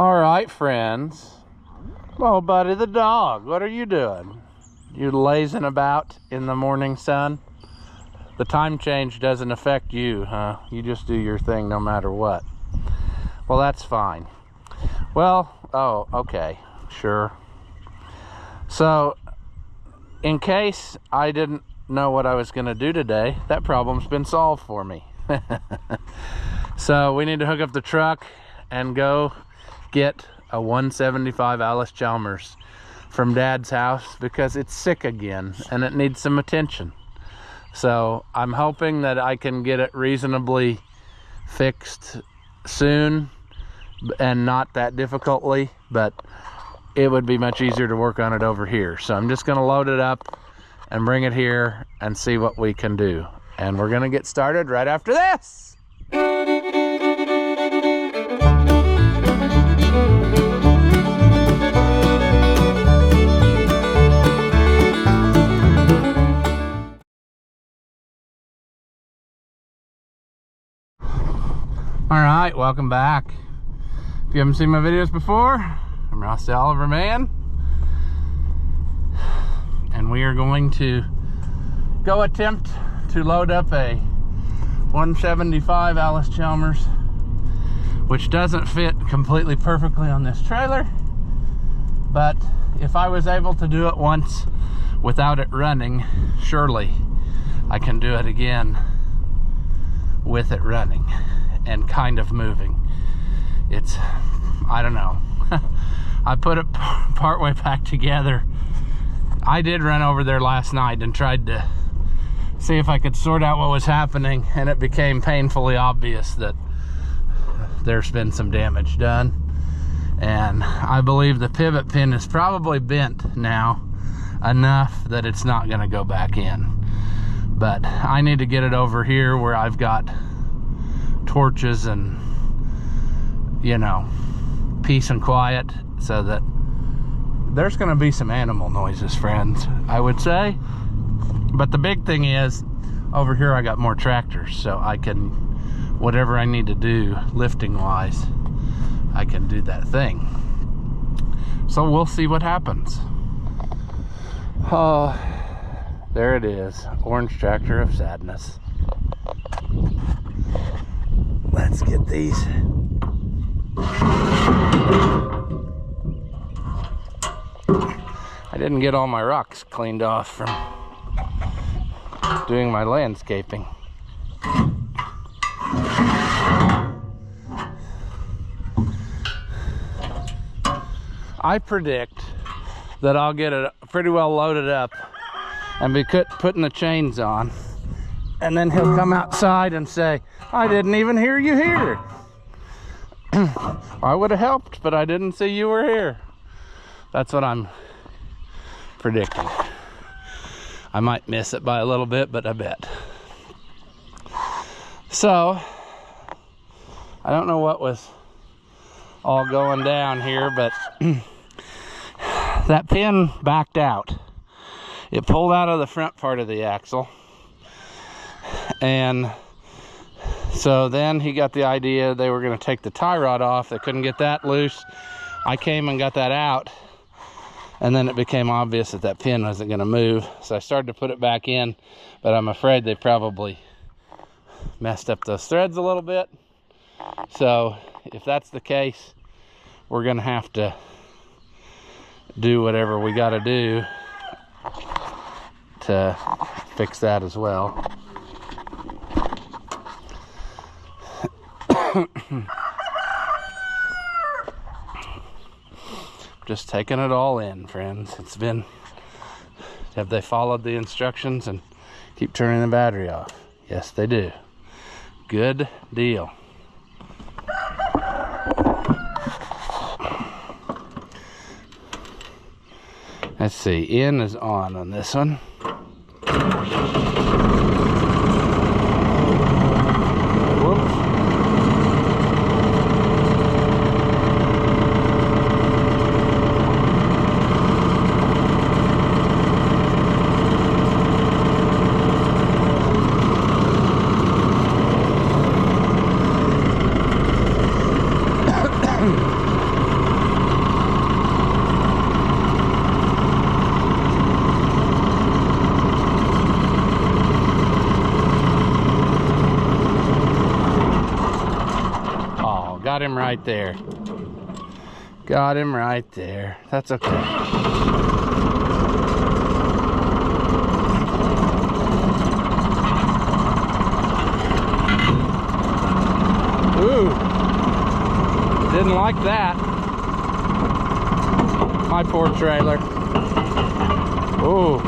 All right, friends. Oh, Buddy the dog, what are you doing? You lazing about in the morning sun? The time change doesn't affect you, huh? You just do your thing no matter what. Well, that's fine. Well, oh, okay, sure. So, in case I didn't know what I was gonna do today, that problem's been solved for me. So we need to hook up the truck and go get a 175 Allis Chalmers from Dad's house because it's sick again and it needs some attention. So I'm hoping that I can get it reasonably fixed soon and not that difficultly, but it would be much easier to work on it over here. So I'm just gonna load it up and bring it here and see what we can do. And we're gonna get started right after this. All right, welcome back. If you haven't seen my videos before, I'm Ross the Oliver Man, and we are going to go attempt to load up a 175 Allis Chalmers, which doesn't fit completely perfectly on this trailer, but if I was able to do it once without it running, surely I can do it again with it running and kind of moving. It's, I don't know. I put it partway back together. I did run over there last night and tried to see if I could sort out what was happening, and it became painfully obvious that there's been some damage done. And I believe the pivot pin is probably bent now enough that it's not gonna go back in. But I need to get it over here where I've got torches and, you know, peace and quiet, so that there's gonna be some animal noises, friends, I would say. But the big thing is, over here I got more tractors, so I can, whatever I need to do lifting wise, I can do that thing. So we'll see what happens. Oh, there it is, orange tractor of sadness. Let's get these. I didn't get all my rocks cleaned off from doing my landscaping. I predict that I'll get it pretty well loaded up and be putting the chains on, and then he'll come outside and say, I didn't even hear you here. I would have helped, but I didn't see you were here. That's what I'm predicting. I might miss it by a little bit, but I bet. So, I don't know what was all going down here, but that pin backed out. It pulled out of the front part of the axle. And so then he got the idea they were going to take the tie rod off. They couldn't get that loose. I came and got that out. And then it became obvious that that pin wasn't going to move. So I started to put it back in, but I'm afraid they probably messed up those threads a little bit. So if that's the case, we're going to have to do whatever we got to do to fix that as well. Just taking it all in, friends. It's been, have they followed the instructions and keep turning the battery off? Yes, they do. Good deal. Let's see, in is on this one. got him right there. Got him right there. That's okay. Ooh, didn't like that. My poor trailer. Ooh.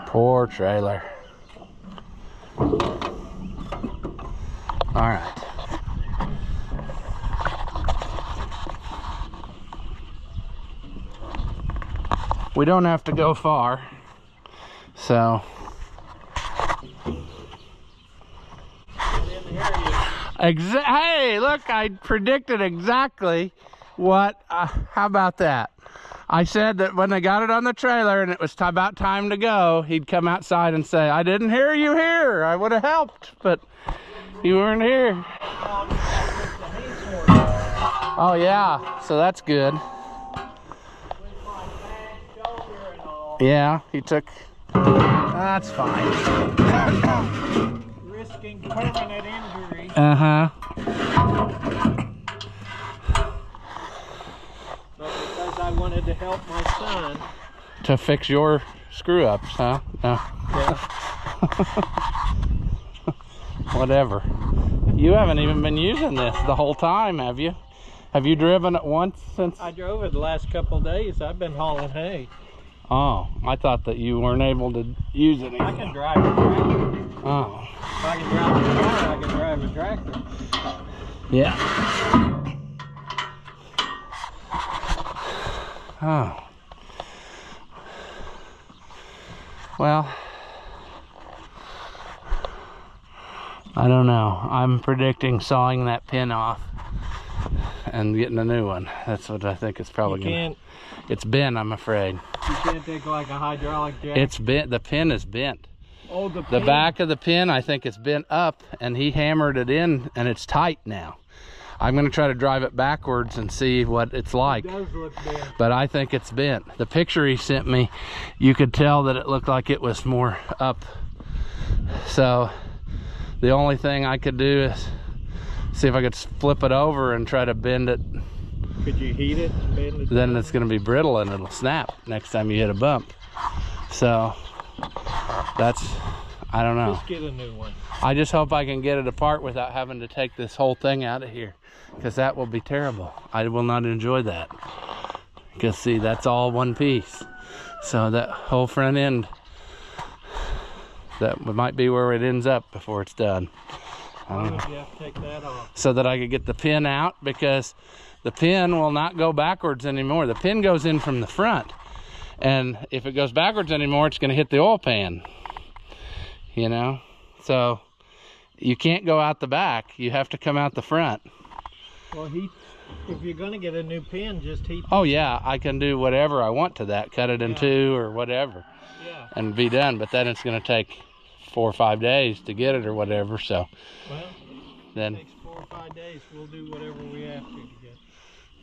Poor trailer. All right. We don't have to go far, so. Hey, look, I predicted exactly what, how about that? I said that when they got it on the trailer and it was about time to go, he'd come outside and say, I didn't hear you here. I would have helped, but you weren't here. Oh yeah, so that's good. Yeah, he took, that's fine. Risking permanent injury. Uh-huh. I wanted to help my son. To fix your screw-ups, huh? No. Yeah. Whatever. You haven't even been using this the whole time, have you? Have you driven it once since? I drove it the last couple of days. I've been hauling hay. Oh, I thought that you weren't able to use it anymore. I can drive a tractor. Oh. If I can drive a car, I can drive a tractor. Yeah. Oh. Well, I don't know. I'm predicting sawing that pin off and getting a new one. That's what I think is probably going to. It's bent, I'm afraid. You can't take like a hydraulic jack. It's bent. The pin is bent. Oh, the pin. The back of the pin, I think it's bent up, and he hammered it in, and it's tight now. I'm going to try to drive it backwards and see what it's like. It does look bent. But I think it's bent. The picture he sent me, you could tell that it looked like it was more up. So the only thing I could do is see if I could flip it over and try to bend it. Could you heat it and bend it? Then it's going to be brittle and it'll snap next time you hit a bump. So that's, I don't know. Just get a new one. I just hope I can get it apart without having to take this whole thing out of here, because that will be terrible. I will not enjoy that. Because see, that's all one piece. So that whole front end, that might be where it ends up before it's done. Why would you have to take that off? So that I could get the pin out, because the pin will not go backwards anymore. The pin goes in from the front, and if it goes backwards anymore, it's going to hit the oil pan, you know. So you can't go out the back, you have to come out the front. Well, if you're going to get a new pin, just heat. Oh yeah, I can do whatever I want to that, cut it in two or whatever, and be done. But then it's going to take 4 or 5 days to get it or whatever. So well, then it takes 4 or 5 days. We'll do whatever we have to get.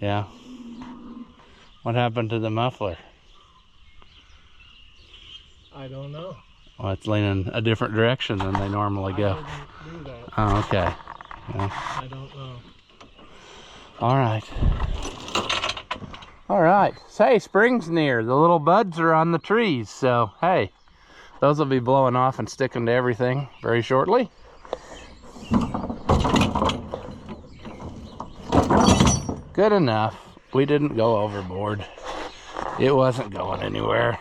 Yeah. What happened to the muffler? I don't know. Well, it's leaning a different direction than they normally go. I didn't do that. Oh, okay. Yeah. I don't know. All right. All right. Say, spring's near. The little buds are on the trees. So, hey, those will be blowing off and sticking to everything very shortly. Good enough. We didn't go overboard. It wasn't going anywhere.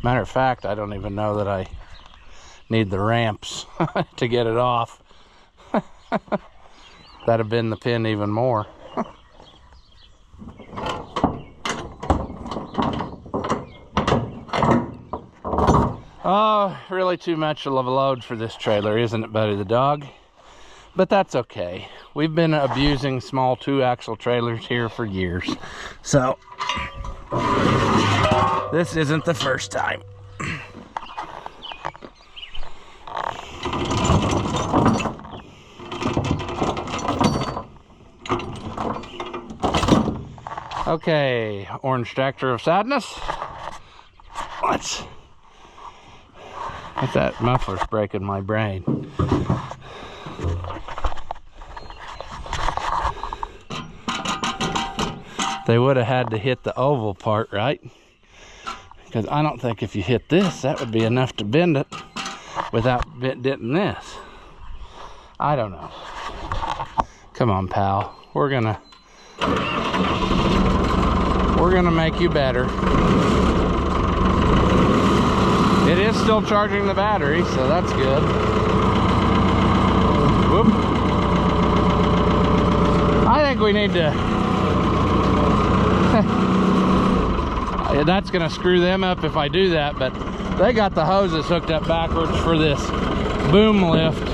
Matter of fact, I don't even know that I need the ramps to get it off. That'd have been the pin even more. Oh, really too much of a load for this trailer, isn't it, Buddy the dog? But that's okay. We've been abusing small 2-axle trailers here for years. So this isn't the first time. Okay, orange tractor of sadness. What's that muffler's breaking my brain? They would have had to hit the oval part, right? Because I don't think if you hit this, that would be enough to bend it without denting this. I don't know. Come on, pal. We're gonna make you better. It is still charging the battery, so that's good. Whoop. I think we need to... That's gonna screw them up if I do that, but they got the hoses hooked up backwards for this boom lift.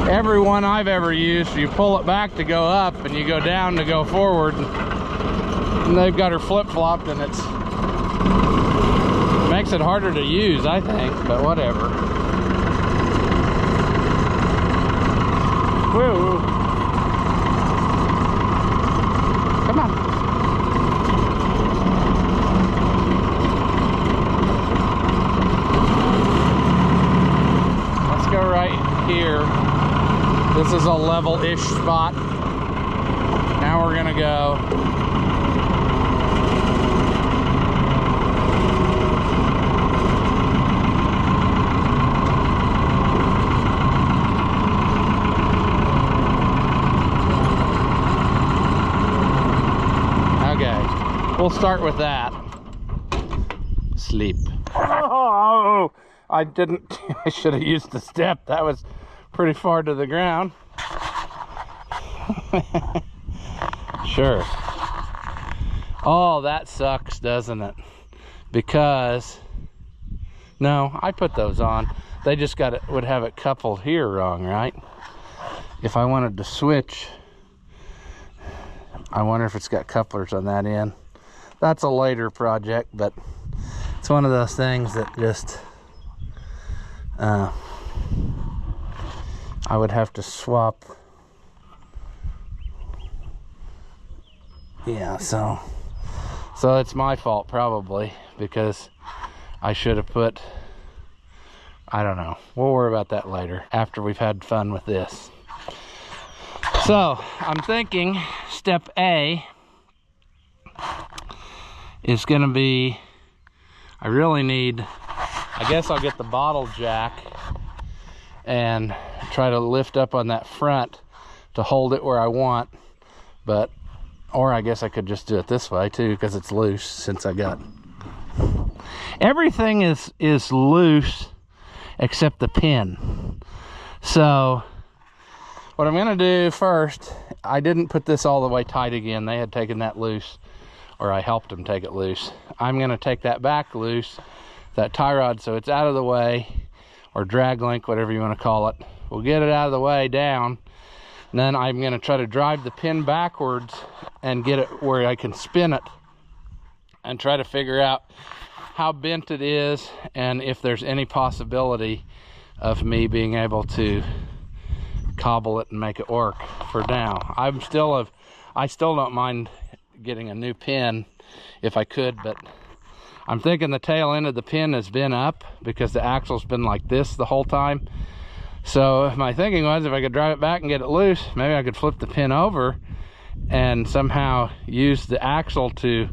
Every one I've ever used, you pull it back to go up and you go down to go forward, and they've got her flip-flopped, and it's makes it harder to use, I think, but whatever. Woo. Come on. Let's go right here. This is a level-ish spot. Now we're gonna go. We'll start with that. Sleep. Oh, I didn't. I should have used the step. That was pretty far to the ground. Sure. Oh, that sucks, doesn't it? Because no, I put those on. They just got it. Would have it coupled here wrong, right? If I wanted to switch, I wonder if it's got couplers on that end. That's a later project, but it's one of those things that just I would have to swap. Yeah, so it's my fault probably, because I should have put, I don't know. We'll worry about that later after we've had fun with this. So I'm thinking step A is gonna be, I really need, I guess I'll get the bottle jack and try to lift up on that front to hold it where I want, but, or I guess I could just do it this way too, because it's loose, since I got, everything is loose except the pin. So what I'm gonna do first, I didn't put this all the way tight again. They had taken that loose, or I helped them take it loose. I'm gonna take that back loose, that tie rod, so it's out of the way, or drag link, whatever you wanna call it. We'll get it out of the way down, and then I'm gonna try to drive the pin backwards and get it where I can spin it, and try to figure out how bent it is, and if there's any possibility of me being able to cobble it and make it work. For now, I still don't mind getting a new pin if I could, but I'm thinking the tail end of the pin has been up because the axle's been like this the whole time. So my thinking was, if I could drive it back and get it loose, maybe I could flip the pin over and somehow use the axle to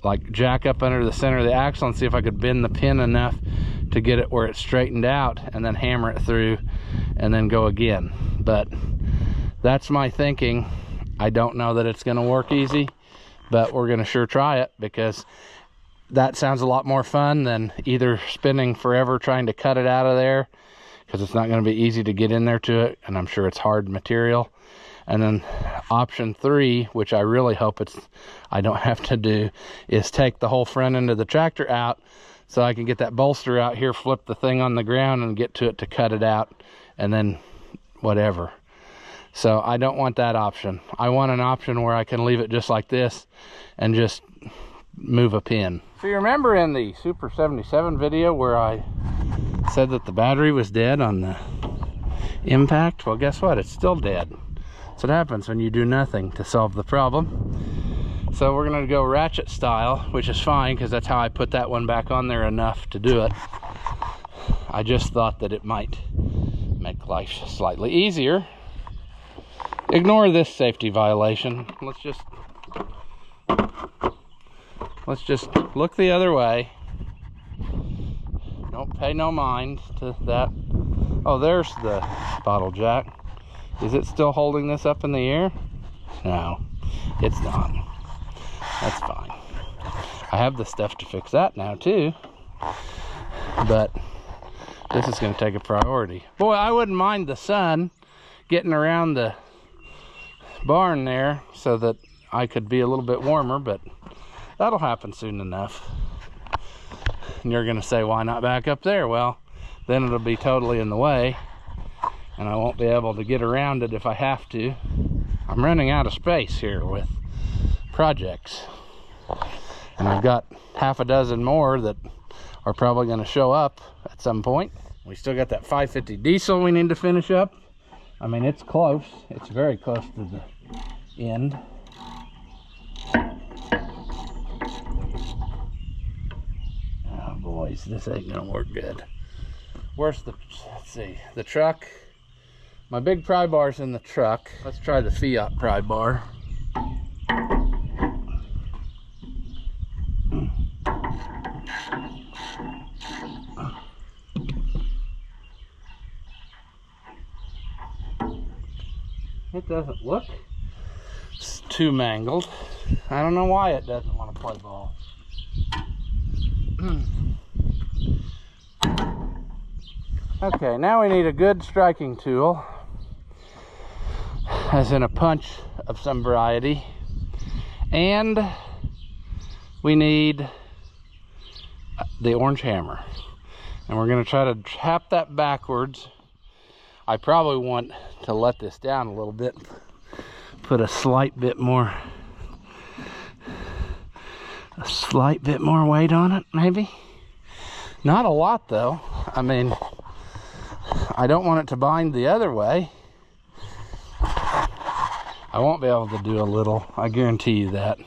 like jack up under the center of the axle and see if I could bend the pin enough to get it where it's straightened out, and then hammer it through and then go again. But that's my thinking. I don't know that it's gonna work easy, but we're gonna sure try it, because that sounds a lot more fun than either spinning forever trying to cut it out of there, because it's not gonna be easy to get in there to it, and I'm sure it's hard material. And then option 3, which I really hope I don't have to do, is take the whole front end of the tractor out so I can get that bolster out here, flip the thing on the ground and get to it to cut it out, and then whatever. So I don't want that option. I want an option where I can leave it just like this and just move a pin. So you remember in the Super 77 video where I said that the battery was dead on the impact? Well, guess what? It's still dead. That's what happens when you do nothing to solve the problem. So we're gonna go ratchet style, which is fine because that's how I put that one back on there enough to do it. I just thought that it might make life slightly easier. Ignore this safety violation. Let's just look the other way. Don't pay no mind to that. Oh, there's the bottle jack. Is it still holding this up in the air? No, it's not. That's fine. I have the stuff to fix that now too, but this is going to take a priority. Boy, I wouldn't mind the sun getting around the barn there so that I could be a little bit warmer, but that'll happen soon enough. And you're going to say, why not back up there? Well, then it'll be totally in the way and I won't be able to get around it if I have to. I'm running out of space here with projects, and I've got half a dozen more that are probably going to show up at some point. We still got that 550 diesel we need to finish up. I mean, it's close. It's very close to the end. Oh boys, this ain't gonna work good. Where's the, let's see, the truck? My big pry bar's in the truck. Let's try the Fiat pry bar. It doesn't look, it's too mangled. I don't know why it doesn't want to play ball. Okay, now we need a good striking tool, as in a punch of some variety, and we need the orange hammer, and we're going to try to tap that backwards. I probably want to let this down a little bit, put a slight bit more weight on it, maybe. Not a lot though. I mean, I don't want it to bind the other way. I won't be able to do a little, I guarantee you that.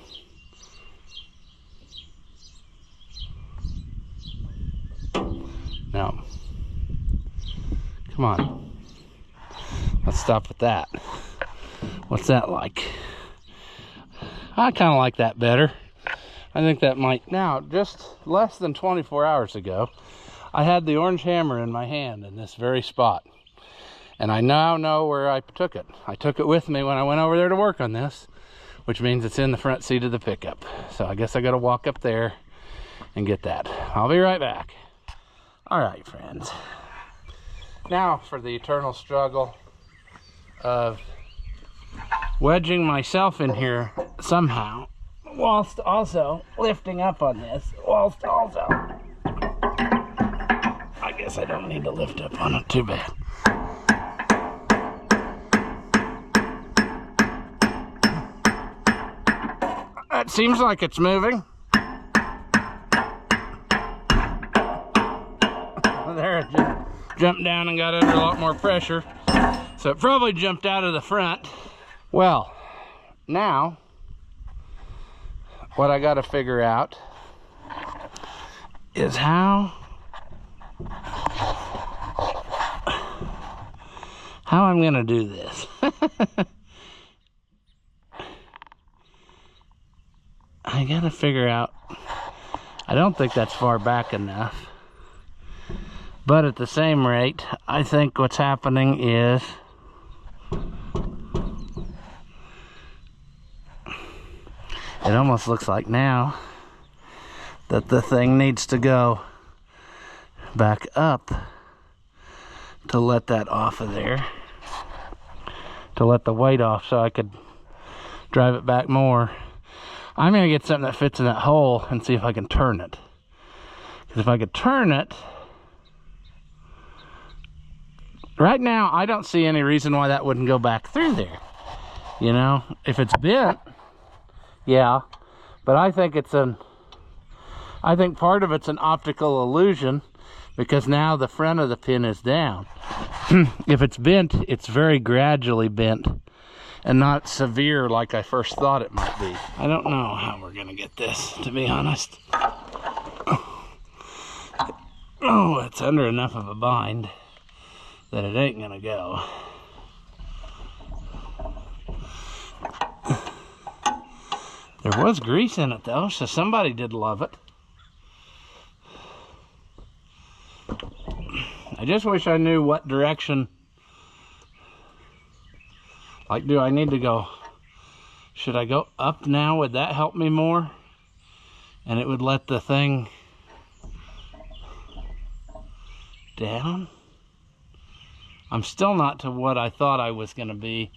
No. Come on. Let's stop with that. What's that like? I kind of like that better. I think that might. Now, just less than 24 hours ago, I had the orange hammer in my hand in this very spot. And I now know where I took it. I took it with me when I went over there to work on this, which means it's in the front seat of the pickup. So I guess I got to walk up there and get that. I'll be right back. All right, friends. Now for the eternal struggle of wedging myself in here somehow, whilst also lifting up on this, whilst also, I guess I don't need to lift up on it too bad. It seems like it's moving. There, it just jumped down and got under a lot more pressure. So it probably jumped out of the front. Well, now, what I got to figure out is how I'm going to do this. I got to figure out, I don't think that's far back enough. But at the same rate, I think what's happening is it almost looks like now that the thing needs to go back up to let that off of there, to let the weight off so I could drive it back more. I'm gonna get something that fits in that hole and see if I can turn it. Because if I could turn it, right now I don't see any reason why that wouldn't go back through there. You know, if it's bent, yeah, but I think part of it's an optical illusion because now the front of the pin is down. If it's bent, it's very gradually bent, and not severe like I first thought it might be. I don't know how we're gonna get this, to be honest. Oh, it's under enough of a bind that it ain't gonna go. There was grease in it though, so somebody did love it. I just wish I knew what direction. Like, do I need to go? Should I go up now? Would that help me more? And it would let the thing down? I'm still not to what I thought I was going to be,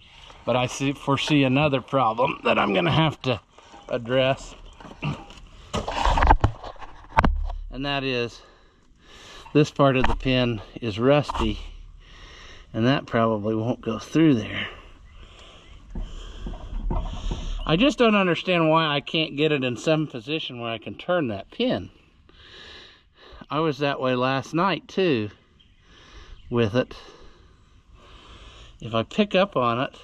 but I foresee another problem that I'm going to have to address. And that is, this part of the pin is rusty, and that probably won't go through there. I just don't understand why I can't get it in some position where I can turn that pin. I was that way last night too with it. If I pick up on it,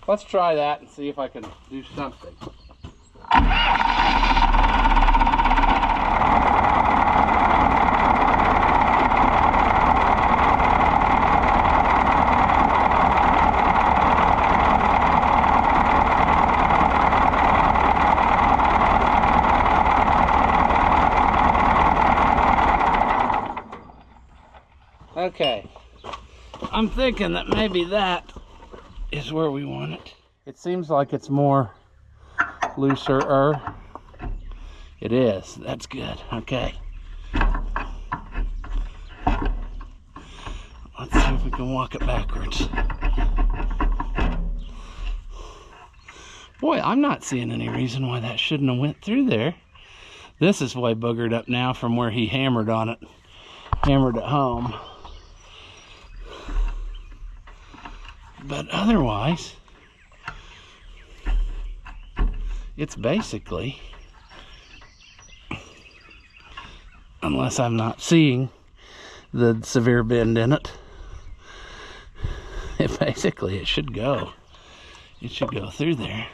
let's try that and see if I can do something. Okay, I'm thinking that maybe that is where we want it. It seems like it's more looser. It is. That's good. Okay. Let's see if we can walk it backwards. Boy, I'm not seeing any reason why that shouldn't have went through there. This is way boogered up now from where he hammered on it. Hammered it home. But otherwise, it's basically, unless I'm not seeing the severe bend in it, it should go. It should go through there.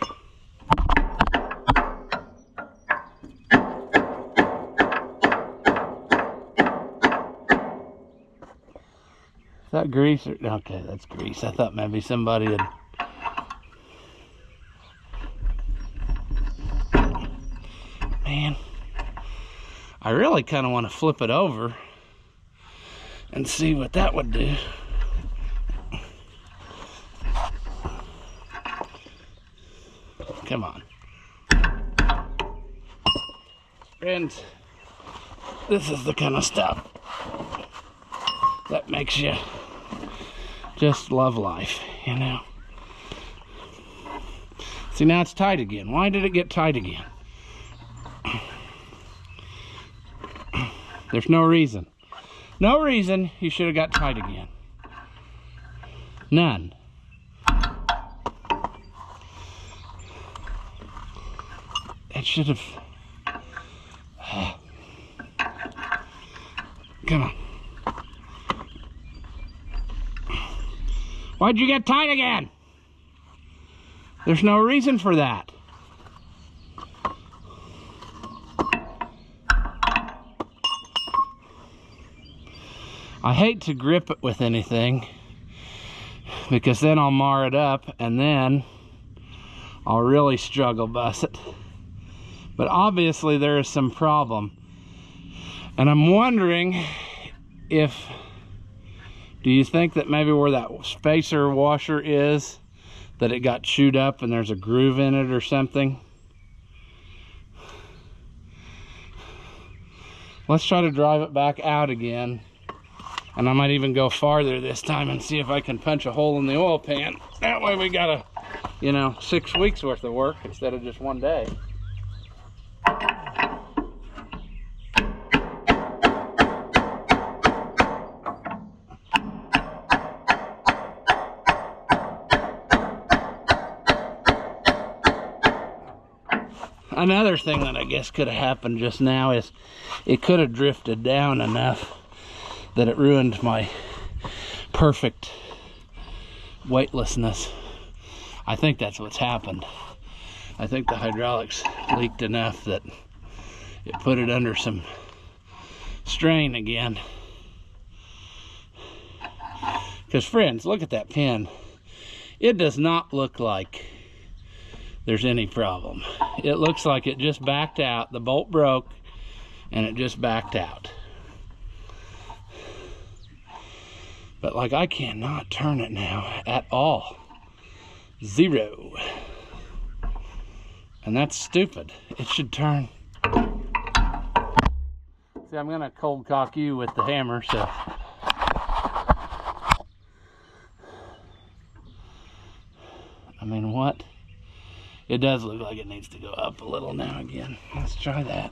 Is that grease? Okay, that's grease. I thought maybe somebody had... Man, I really kind of want to flip it over and see what that would do. Come on. And this is the kind of stuff that makes you just love life, you know. See, now it's tight again. Why did it get tight again? There's no reason. No reason you should have got tight again. None. It should have... Come on. Why'd you get tight again? There's no reason for that. I hate to grip it with anything because then I'll mar it up and then I'll really struggle bust it. But obviously there is some problem. And I'm wondering if, do you think that maybe where that spacer washer is, that it got chewed up and there's a groove in it or something? Let's try to drive it back out again. And I might even go farther this time and see if I can punch a hole in the oil pan. That way we got 6 weeks worth of work instead of just one day. Another thing that I guess could have happened just now is it could have drifted down enough that it ruined my perfect weightlessness I think that's what's happened. I think the hydraulics leaked enough that it put it under some strain again. Because friends, look at that pin. It does not look like there's any problem. It looks like it just backed out. The bolt broke and it just backed out. But like, I cannot turn it now at all. Zero. And that's stupid. It should turn. See, I'm gonna cold cock you with the hammer, so. I mean, what? It does look like it needs to go up a little now again. Let's try that.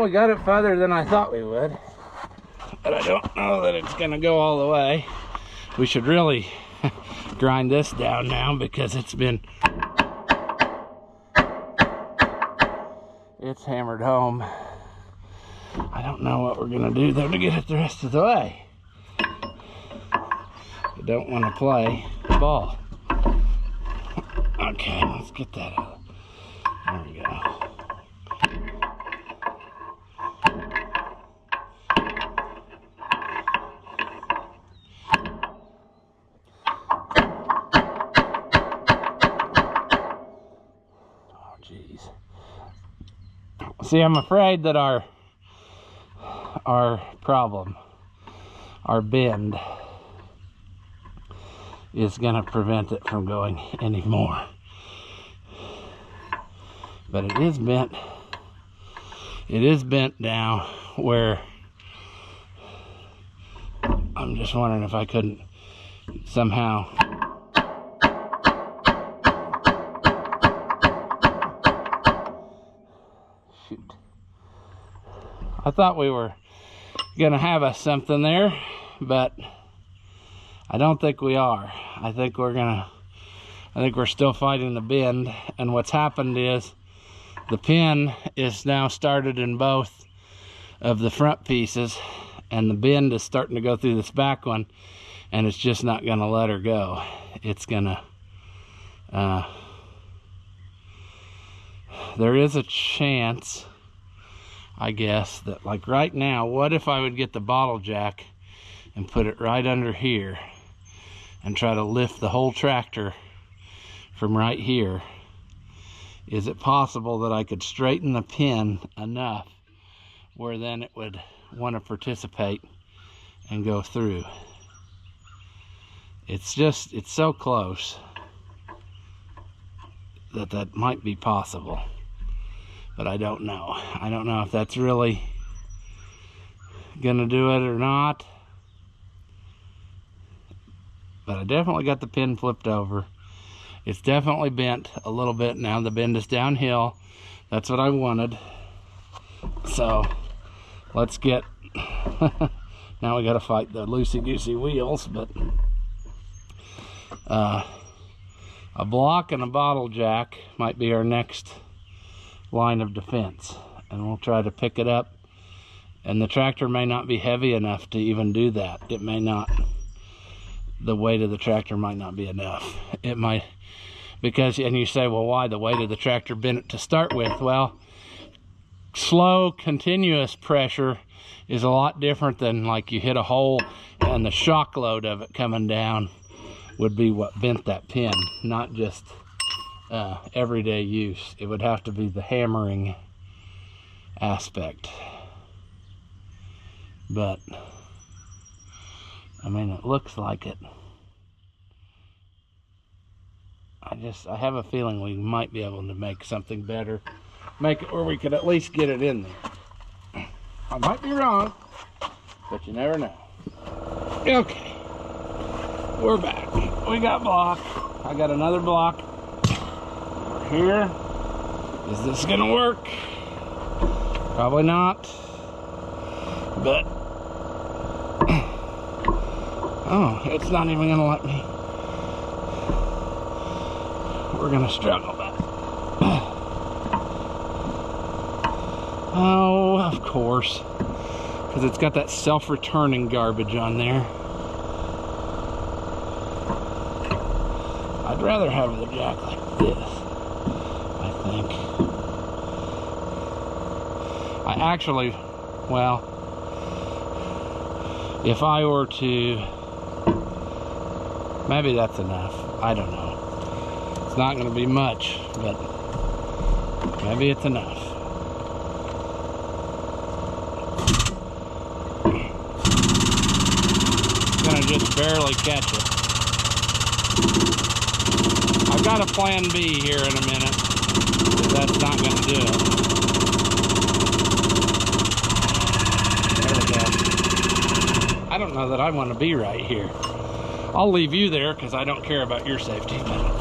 Well, we got it farther than I thought we would, but I don't know that it's gonna go all the way. We should really grind this down now because it's hammered home. I don't know what we're gonna do though to get it the rest of the way. I don't want to play ball. Okay, let's get that out. There we go. jeez. See, I'm afraid that our problem, our bend, is gonna prevent it from going anymore. But it is bent. It is bent now where I'm just wondering if I couldn't somehow shoot. I thought we were gonna have us something there, but I don't think we are. I think we're still fighting the bend, and what's happened is the pin is now started in both of the front pieces, and the bend is starting to go through this back one, and it's just not gonna let her go. It's gonna, there is a chance, I guess, that like right now, what if I would get the bottle jack and put it right under here and try to lift the whole tractor from right here? Is it possible that I could straighten the pin enough where then it would want to participate and go through? It's so close that might be possible, but I don't know. I don't know if that's really gonna do it or not, but I definitely got the pin flipped over. It's definitely bent a little bit now. The bend is downhill. That's what I wanted. So let's get, now we got to fight the loosey-goosey wheels, but a block and a bottle jack might be our next line of defense, and we'll try to pick it up. And the tractor may not be heavy enough to even do that. It may not, the weight of the tractor might not be enough. It might, because, and you say, well, why? The weight of the tractor bent to start with. Well, slow continuous pressure is a lot different than like you hit a hole and the shock load of it coming down would be what bent that pin, not just everyday use. It would have to be the hammering aspect. But I mean, it looks like it. I have a feeling we might be able to make something better. Make it where we could at least get it in there. I might be wrong, but you never know. Okay, we're back. We got block. I got another block here. Is this gonna work? Probably not, but oh, it's not even gonna let me. We're gonna struggle back. Oh, of course, because it's got that self-returning garbage on there. I'd rather have the jack like this, I think. I actually, well, if I were to, maybe that's enough. I don't know. It's not going to be much, but maybe it's enough. It's going to just barely catch it. I've got a plan B here in a minute, but that's not going to do it. There we go. I don't know that I want to be right here. I'll leave you there because I don't care about your safety, but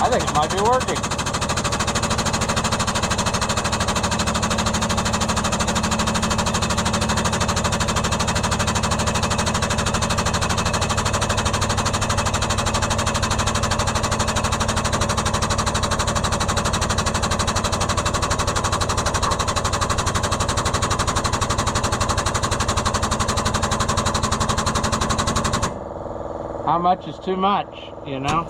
I think it might be working. how much is too much, you know?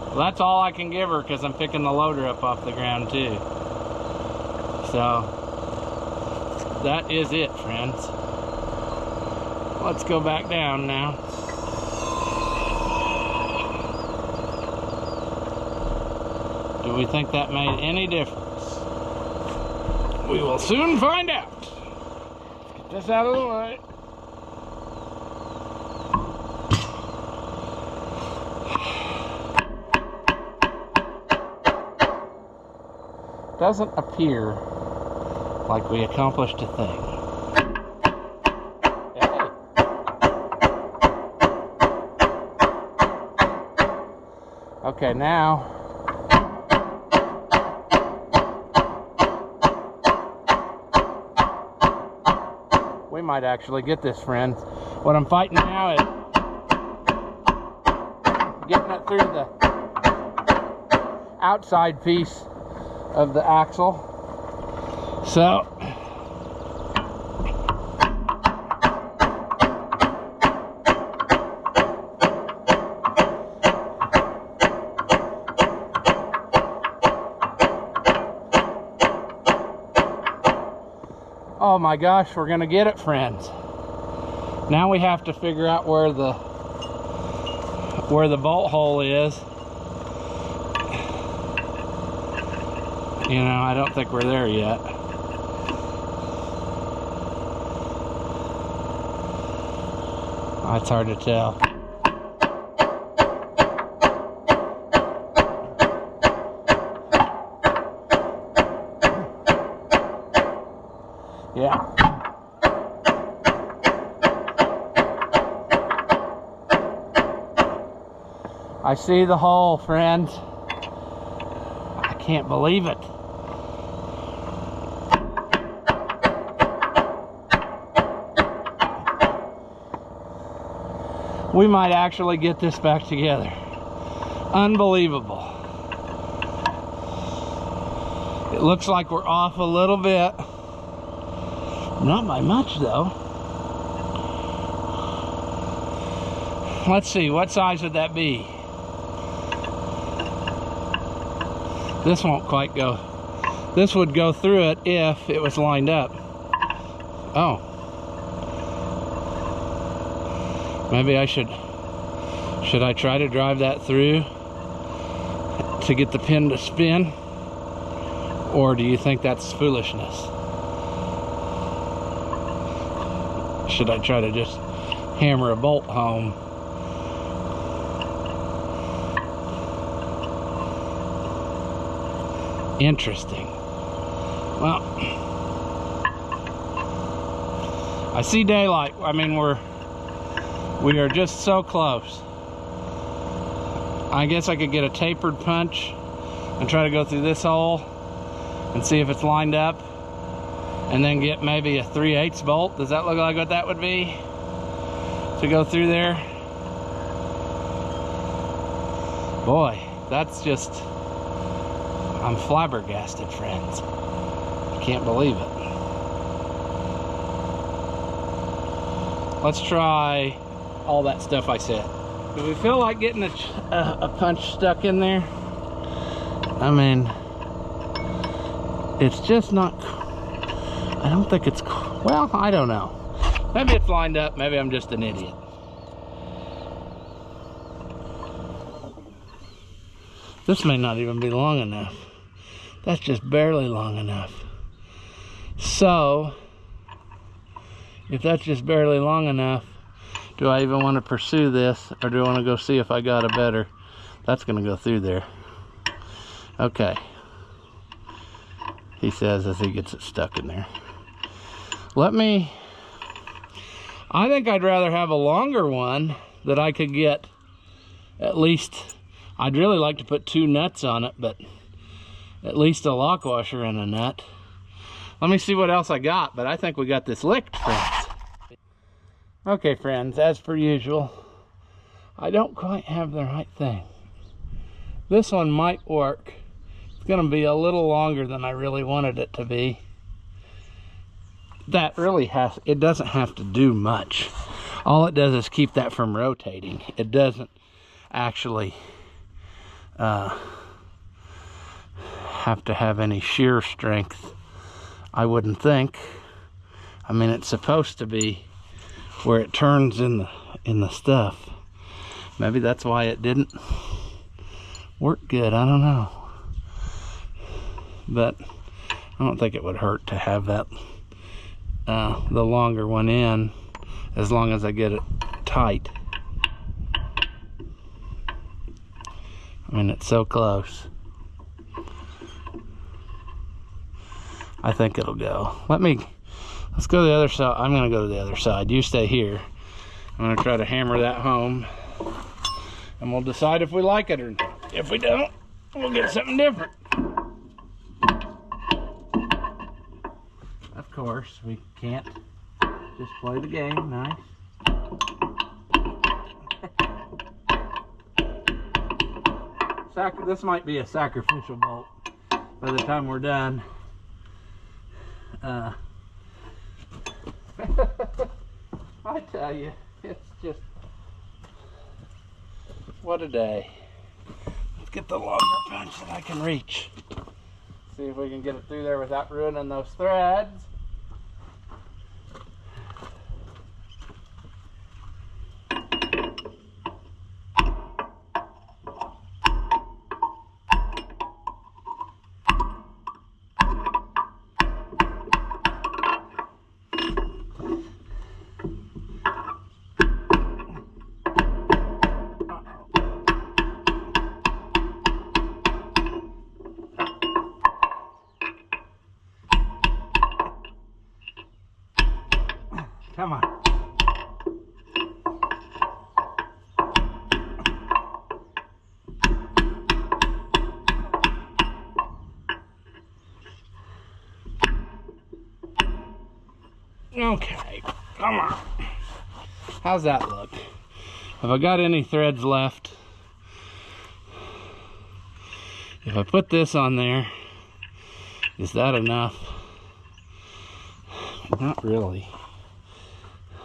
Well, that's all I can give her because I'm picking the loader up off the ground too. So that is it, friends. Let's go back down now. Do we think that made any difference? We will soon find out. Let's get this out of the way. Doesn't appear like we accomplished a thing. Hey. Okay, now we might actually get this, friends. What I'm fighting now is getting it through the outside piece of the axle. So oh my gosh, we're gonna get it, friends. Now we have to figure out where the bolt hole is. You know, I don't think we're there yet. It's hard to tell. Yeah. I see the hole, friends. I can't believe it. We might actually get this back together. Unbelievable. It looks like we're off a little bit. Not by much though. Let's see, what size would that be? This won't quite go. This would go through it if it was lined up. Oh. Maybe I should I try to drive that through to get the pin to spin? Or do you think that's foolishness? Should I try to just hammer a bolt home? Interesting. Well, I see daylight. I mean, we are just so close. I guess I could get a tapered punch and try to go through this hole and see if it's lined up, and then get maybe a 3/8 bolt. Does that look like what that would be to go through there? Boy, that's just, I'm flabbergasted, friends. I can't believe it. Let's try all that stuff I said. Do we feel like getting a punch stuck in there? I mean, it's just not, I don't think it's, well, I don't know. Maybe it's lined up, maybe I'm just an idiot. This may not even be long enough. That's just barely long enough. So, if that's just barely long enough, do I even want to pursue this, or do I want to go see if I got a better? That's going to go through there. Okay. He says as he gets it stuck in there. I think I'd rather have a longer one that I could get at least, I'd really like to put 2 nuts on it, but at least a lock washer and a nut. Let me see what else I got, but I think we got this licked, friends. Okay, friends, as per usual, I don't quite have the right thing. This one might work. It's gonna be a little longer than I really wanted it to be. That really it doesn't have to do much. All it does is keep that from rotating. It doesn't actually have to have any shear strength, I wouldn't think. I mean, it's supposed to be where it turns in the stuff. Maybe that's why it didn't work good, I don't know. But I don't think it would hurt to have that the longer one in, as long as I get it tight. I mean, it's so close. I think it'll go. Let's go to the other side. I'm gonna go to the other side. You stay here. I'm gonna try to hammer that home, and we'll decide if we like it or not. If we don't, we'll get something different. Of course, we can't just play the game. Nice. This might be a sacrificial bolt by the time we're done. I tell you, it's just, what a day. Let's get the longer punch that I can reach. See if we can get it through there without ruining those threads. Come on. Okay, come on. How's that look? Have I got any threads left? If I put this on there, is that enough? Not really.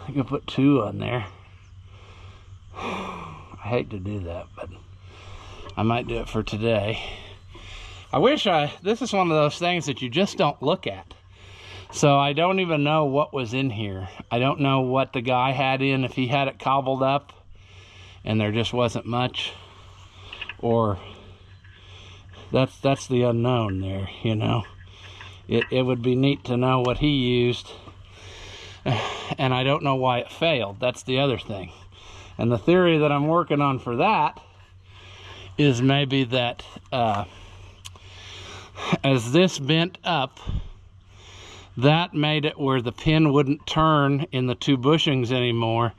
I can put 2 on there. I hate to do that, but I might do it for today. This is one of those things that you just don't look at. So I don't even know what was in here. I don't know what the guy had in, if he had it cobbled up and there just wasn't much, or that's the unknown there, you know. It would be neat to know what he used. And I don't know why it failed. That's the other thing. And the theory that I'm working on for that is maybe that as this bent up, that made it where the pin wouldn't turn in the 2 bushings anymore,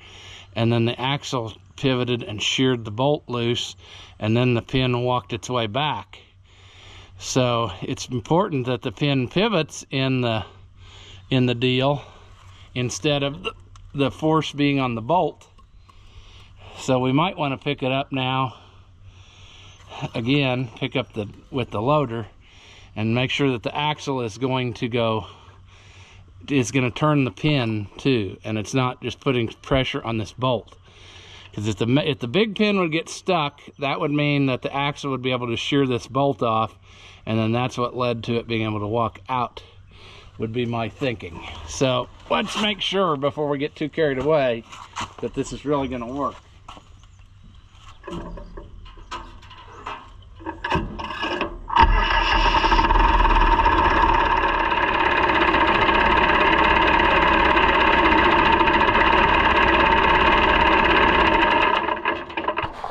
and then the axle pivoted and sheared the bolt loose, and then the pin walked its way back. So it's important that the pin pivots in the deal, instead of the force being on the bolt. So we might want to pick it up now. Again, pick up with the loader and make sure that the axle is going to turn the pin too, and it's not just putting pressure on this bolt. Because if the big pin would get stuck, that would mean that the axle would be able to shear this bolt off, and then that's what led to it being able to walk out, would be my thinking. So let's make sure before we get too carried away that this is really going to work.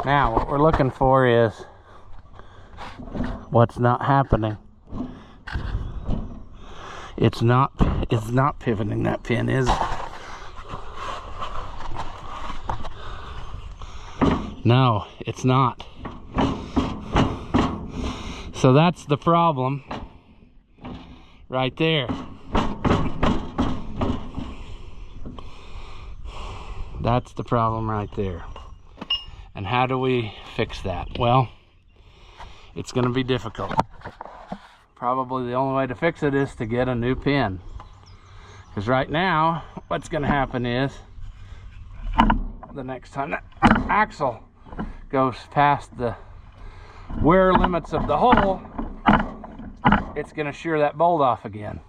Now what we're looking for is what's not happening. It's not pivoting that pin, is it? No, it's not. So that's the problem right there. That's the problem right there. And how do we fix that? Well, it's going to be difficult. probably the only way to fix it is to get a new pin. Because right now, what's going to happen is, the next time that axle goes past the wear limits of the hole, it's going to shear that bolt off again.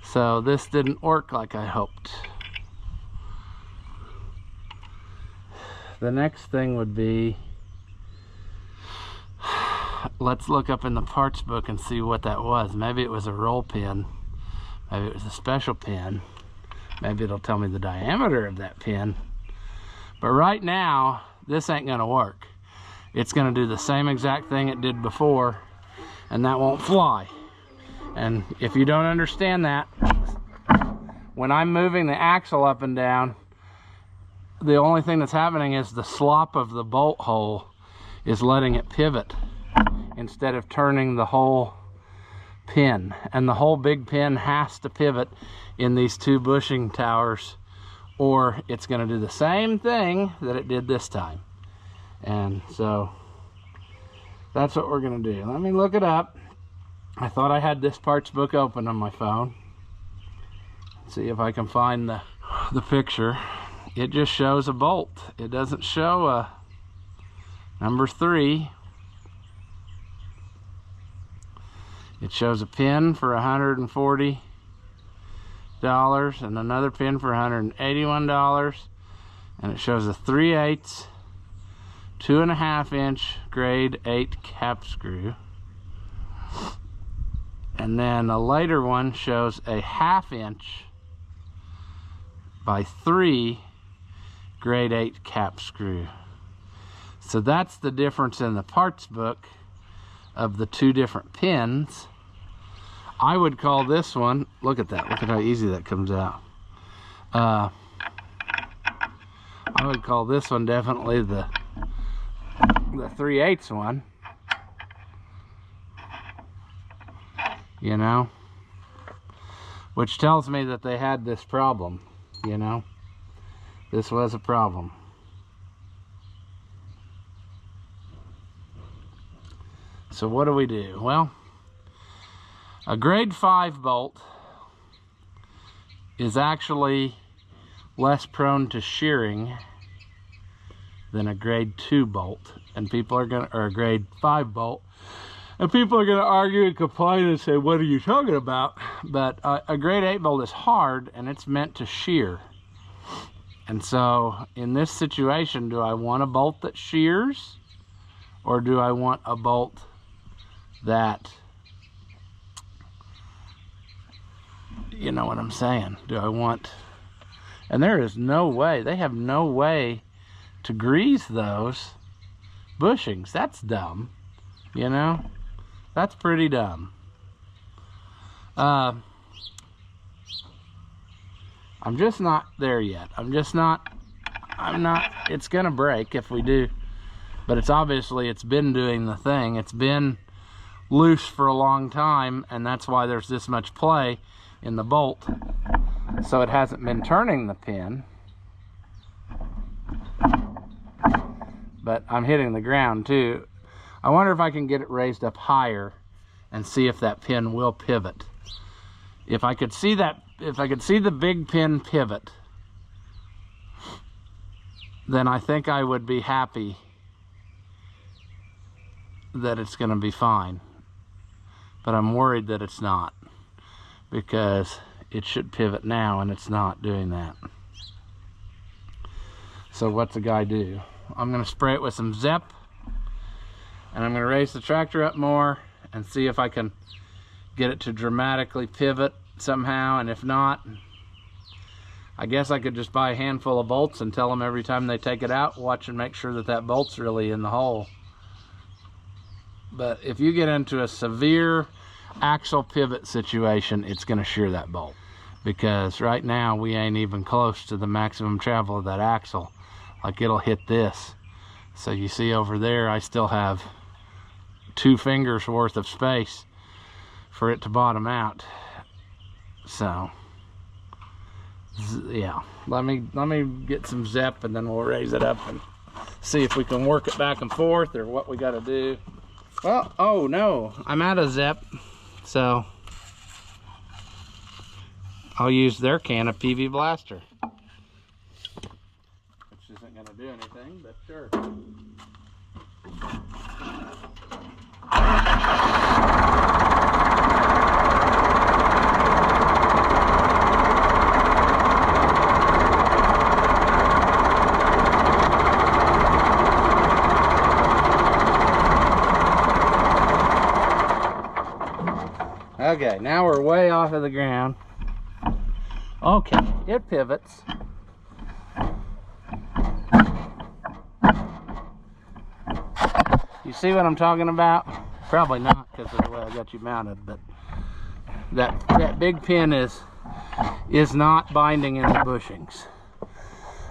So this didn't work like I hoped. The next thing would be, let's look up in the parts book and see what that was. Maybe it was a roll pin. Maybe it was a special pin. Maybe it'll tell me the diameter of that pin. But right now, this ain't gonna work. It's gonna do the same exact thing it did before, and that won't fly. And if you don't understand that, when I'm moving the axle up and down, the only thing that's happening is the slop of the bolt hole is letting it pivot instead of turning the whole pin. And the whole big pin has to pivot in these two bushing towers, or it's going to do the same thing that it did this time. And so that's what we're going to do. Let me look it up. I thought I had this parts book open on my phone. See if I can find the picture. It just shows a bolt. It doesn't show a number 3. It shows a pin for $140 and another pin for $181, and it shows a 3/8 2.5 inch grade 8 cap screw. And then a later one shows a 1/2 inch by 3 grade 8 cap screw. So that's the difference in the parts book of the two different pins. I would call this one, look at that, look at how easy that comes out. I would call this one definitely the 3/8 one. You know, which tells me that they had this problem. You know, this was a problem. So what do we do? Well, a grade 5 bolt is actually less prone to shearing than a grade 2 bolt, and people are gonna, or a grade 5 bolt, and people are going to argue and complain and say, what are you talking about? But a grade 8 bolt is hard, and it's meant to shear. And so in this situation, do I want a bolt that shears, or do I want a bolt that, you know what I'm saying? Do I want, and there is no way, they have no way to grease those bushings. That's dumb, you know? That's pretty dumb. I'm just not there yet. I'm not, it's gonna break if we do, but it's obviously, it's been doing the thing. It's been loose for a long time, and that's why there's this much play in the bolt. So it hasn't been turning the pin, but I'm hitting the ground too. I wonder if I can get it raised up higher and see if that pin will pivot. If I could see that, if I could see the big pin pivot, then I think I would be happy that it's going to be fine. But I'm worried that it's not, because it should pivot now and it's not doing that. So what's the guy do? I'm going to spray it with some Zep, and I'm going to raise the tractor up more and see if I can get it to dramatically pivot somehow. And if not, I guess I could just buy a handful of bolts and tell them every time they take it out, watch and make sure that that bolt's really in the hole. But if you get into a severe axle pivot situation, it's going to shear that bolt, because right now we ain't even close to the maximum travel of that axle. Like, it'll hit this. So you see over there, I still have 2 fingers worth of space for it to bottom out. So yeah, let me get some Zep, and then we'll raise it up and see if we can work it back and forth or what we got to do. Well, oh no, I'm out of zip, so I'll use their can of PV Blaster, which isn't going to do anything, but sure. Okay, now we're way off of the ground. Okay, it pivots. You see what I'm talking about? Probably not because of the way I got you mounted, but that big pin is not binding in the bushings.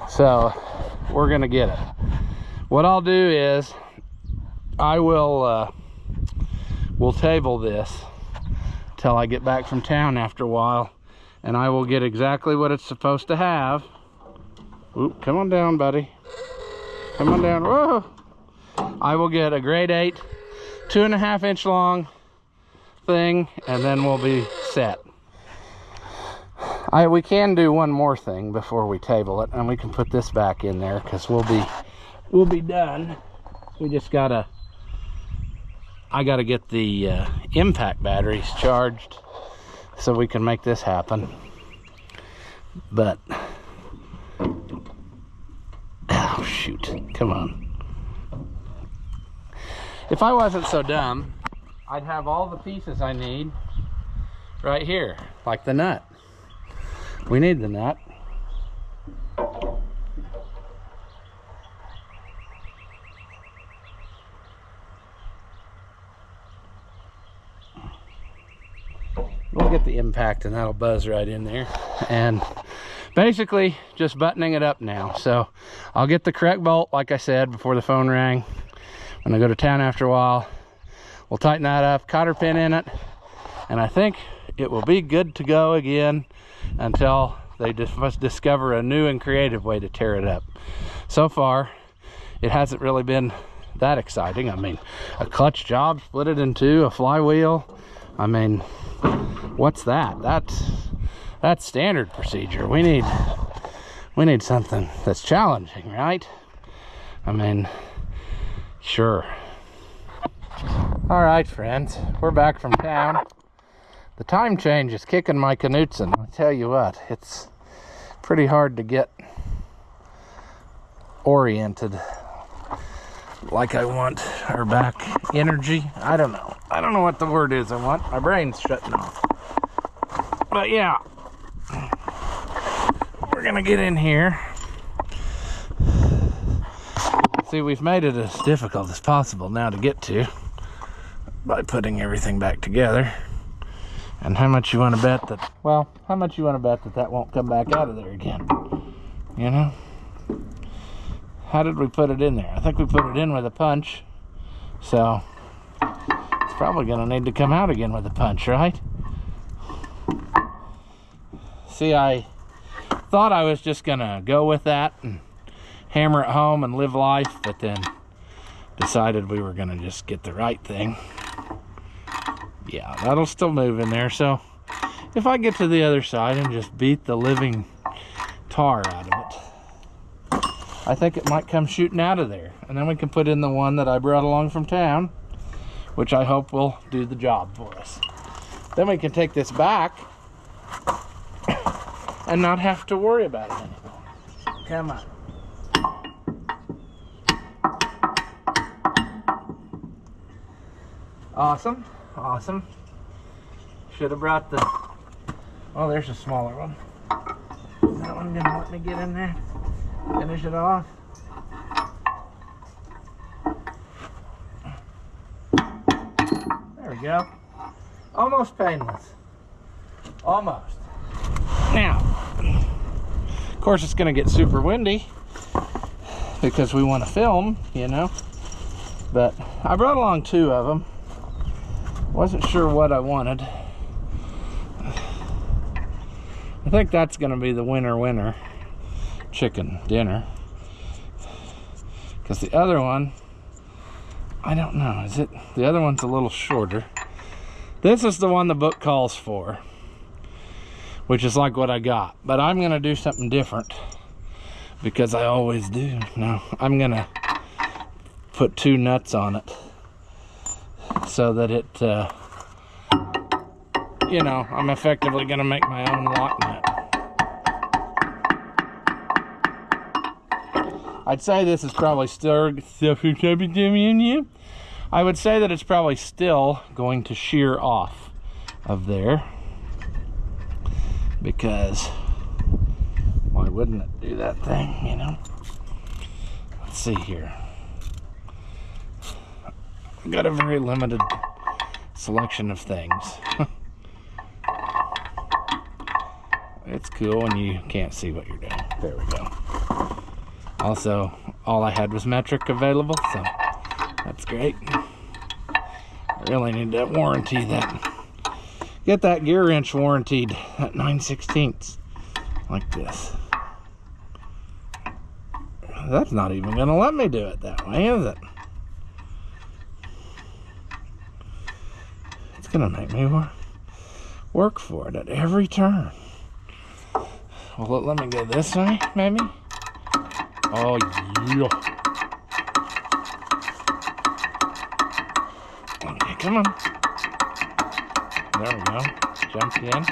So we're gonna get it. What I'll do is I will we'll table this till I get back from town after a while, and I will get exactly what it's supposed to have. Oop, come on down, buddy. Come on down. Whoa! I will get a grade 8, 2.5 inch long thing, and then we'll be set. We can do one more thing before we table it, and we can put this back in there because we'll be done. We just gotta, I gotta get the impact batteries charged so we can make this happen. But oh shoot, come on. If I wasn't so dumb, I'd have all the pieces I need right here, like the nut. We need the nut. We'll get the impact and that'll buzz right in there. And basically just buttoning it up now. So I'll get the correct bolt, like I said, before the phone rang. When I go to town after a while, we'll tighten that up, cotter pin in it, and I think it will be good to go again until they must discover a new and creative way to tear it up. So far, it hasn't really been that exciting. I mean, a clutch job, split it in two, a flywheel. I mean, what's that? That's standard procedure. We need something that's challenging, right? I mean, sure. All right, friends, we're back from town. The time change is kicking my Knutson. I'll tell you what, it's pretty hard to get oriented like I want, or back energy. I don't know what the word is I want. My brain's shutting off. But yeah, we're gonna get in here. See, we've made it as difficult as possible now to get to by putting everything back together. And how much you want to bet that, well, how much you want to bet that that won't come back out of there again? You know? How did we put it in there? I think we put it in with a punch. So it's probably going to need to come out again with a punch, right? See, I thought I was just going to go with that and hammer it home and live life, but then decided we were going to just get the right thing. Yeah, that'll still move in there. So if I get to the other side and just beat the living tar out of it, I think it might come shooting out of there. And then we can put in the one that I brought along from town, which I hope will do the job for us. Then we can take this back and not have to worry about it anymore. Come on. Awesome, awesome. Should have brought the, oh, there's a smaller one. Is that one gonna let me get in there? Finish it off. There we go. Almost painless. Almost. Now, of course it's gonna get super windy because we want to film, you know, but I brought along 2 of them. Wasn't sure what I wanted. I think that's gonna be the winner chicken dinner. Because the other one, I don't know, is it? The other one's a little shorter. This is the one the book calls for, which is like what I got. But I'm gonna do something different, because I always do. Now, I'm gonna put 2 nuts on it so that it, you know, I'm effectively gonna make my own lock nut. I'd say this is probably still, I would say that it's probably still going to shear off of there, because why wouldn't it do that thing, you know? Let's see here. I've got a very limited selection of things. It's cool when you can't see what you're doing. There we go. Also, all I had was metric available, so that's great. I really need to warranty that. Get that gear wrench warranted at 9/16 like this. That's not even gonna let me do it that way, is it? It's gonna make me work for it at every turn. Well, let me go this way, maybe? Oh, yeah. Okay, come on. There we go. Jumped in.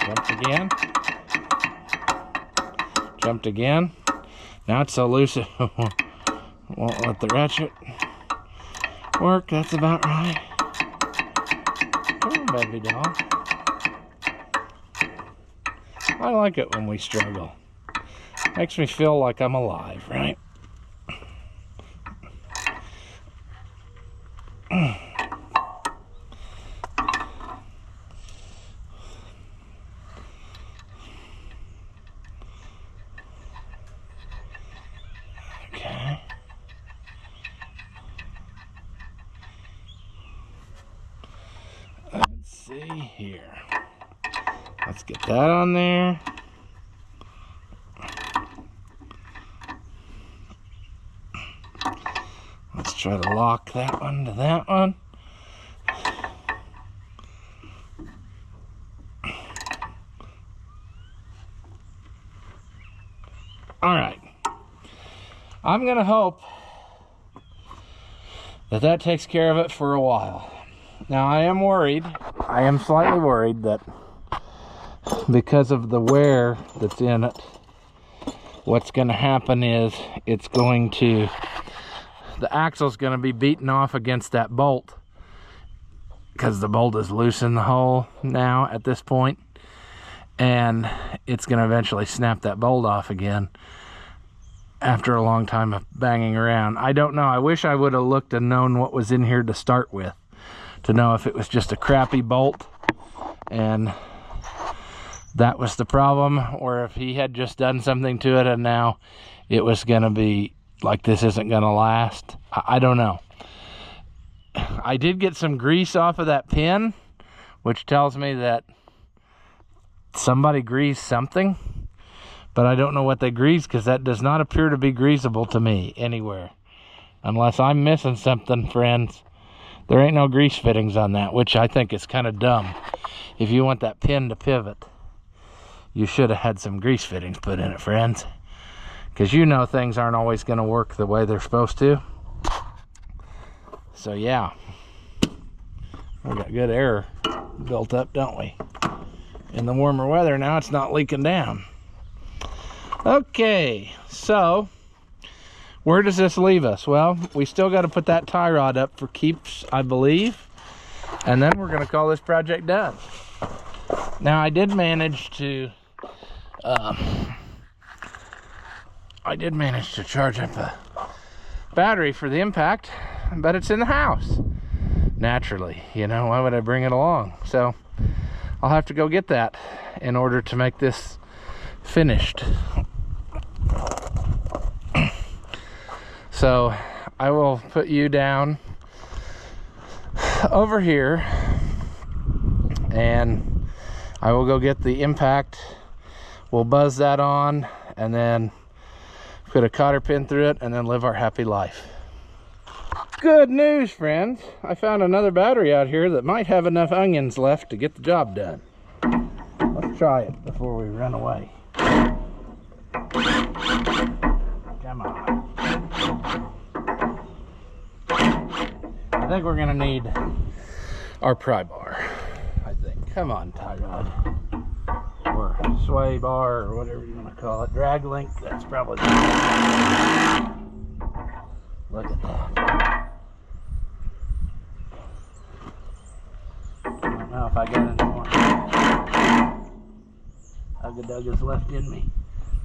Jumped again. Jumped again. Now it's so loose it won't let the ratchet work. That's about right. Come on, baby doll. I like it when we struggle. Makes me feel like I'm alive, right? Okay. Let's see here. Let's get that on there. Let's try to lock that one to that one. All right. I'm gonna hope that that takes care of it for a while. Now, I am worried. I am slightly worried that because of the wear that's in it, what's going to happen is it's going to, the axle's going to be beaten off against that bolt, because the bolt is loose in the hole now at this point, and it's going to eventually snap that bolt off again after a long time of banging around. I don't know. I wish I would have looked and known what was in here to start with, to know if it was just a crappy bolt and that was the problem, or if he had just done something to it and now it was gonna be like, this isn't gonna last. I don't know. I did get some grease off of that pin, which tells me that somebody greased something, but I don't know what they greased, because that does not appear to be greasable to me anywhere. Unless I'm missing something, friends. There ain't no grease fittings on that, which I think is kind of dumb. If you want that pin to pivot, you should have had some grease fittings put in it, friends. Because you know things aren't always going to work the way they're supposed to. So yeah, we got good air built up, don't we? In the warmer weather now, it's not leaking down. Okay, so where does this leave us? Well, we still got to put that tie rod up for keeps, I believe, and then we're going to call this project done. Now, I did manage to charge up a battery for the impact, but it's in the house. Naturally, you know, why would I bring it along? So I'll have to go get that in order to make this finished. So I will put you down over here and I will go get the impact. We'll buzz that on and then put a cotter pin through it, and then live our happy life. Good news, friends. I found another battery out here that might have enough onions left to get the job done. Let's try it before we run away. Come on. I think we're gonna need our pry bar, I think. Come on, tie rod. Or sway bar, or whatever you want to call it. Drag link, that's probably the Look at that. I don't know if I got any more Ugga-Duggas left in me.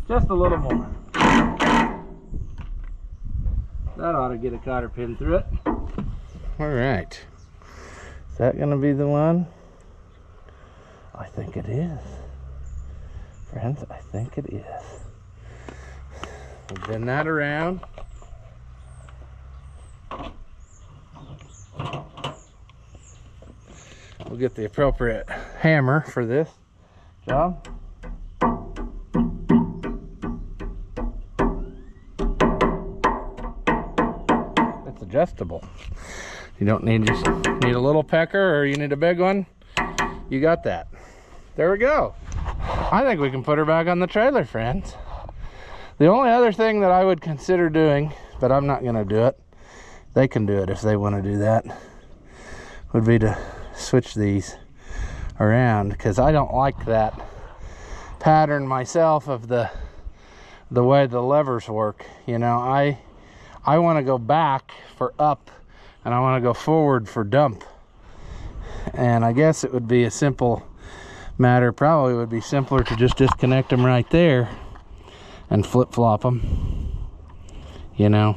Just a little more. That ought to get a cotter pin through it. All right. Is that going to be the one? I think it is. Friends, I think it is. We'll bend that around. We'll get the appropriate hammer for this job. It's adjustable. You don't need just need a little pecker, or you need a big one. You got that. There we go. I think we can put her back on the trailer, friends. The only other thing that I would consider doing, but I'm not going to do it, they can do it if they want to do that, would be to switch these around, because I don't like that pattern myself of the way the levers work. You know, I want to go back for up, and I want to go forward for dump. And I guess it would be a simple matter, probably would be simpler to just disconnect them right there and flip-flop them, you know.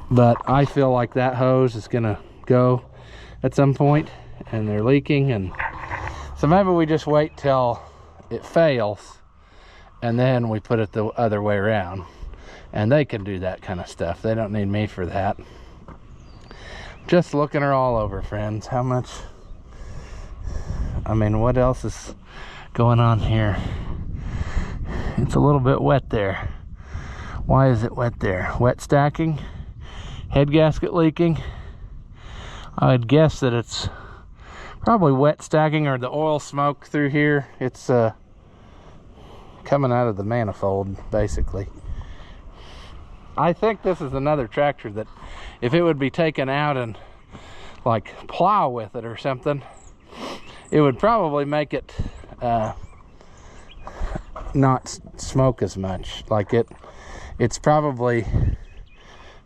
But I feel like that hose is gonna go at some point, and they're leaking, and so maybe we just wait till it fails and then we put it the other way around. And they can do that kind of stuff. They don't need me for that. Just looking her all over, friends. How much, I mean, what else is going on here? It's a little bit wet there. Why is it wet there? Wet stacking? Head gasket leaking? I would guess that it's probably wet stacking, or the oil smoke through here. It's coming out of the manifold, basically. I think this is another tractor that if it would be taken out and like plow with it or something, it would probably make it not smoke as much. Like it's probably,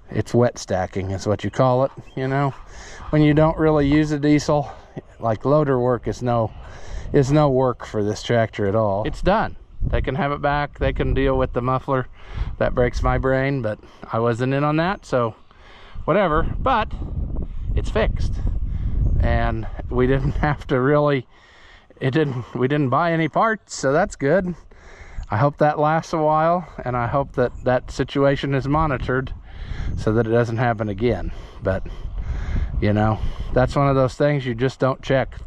it's wet stacking is what you call it, you know. When you don't really use a diesel, like loader work is no work for this tractor at all. It's done. They can have it back. They can deal with the muffler. That breaks my brain, but I wasn't in on that, so whatever. But it's fixed, and we didn't have to really, we didn't buy any parts, so that's good. I hope that lasts a while, and I hope that that situation is monitored so that it doesn't happen again. But you know, that's one of those things you just don't check.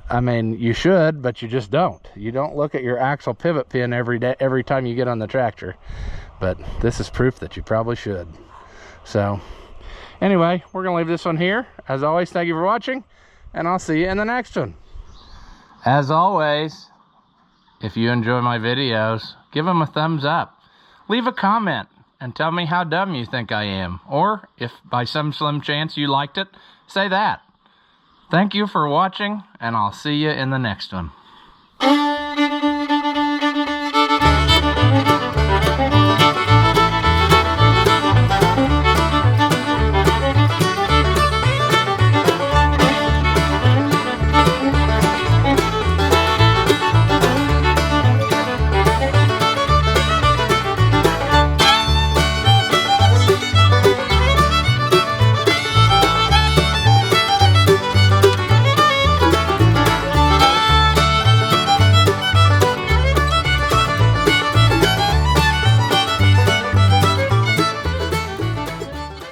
I mean, you should, but you just don't. You don't look at your axle pivot pin every time you get on the tractor. But this is proof that you probably should. So anyway, we're gonna leave this one here. As always, thank you for watching, and I'll see you in the next one. As always, if you enjoy my videos, give them a thumbs up. Leave a comment and tell me how dumb you think I am. Or if by some slim chance you liked it, say that. Thank you for watching, and I'll see you in the next one.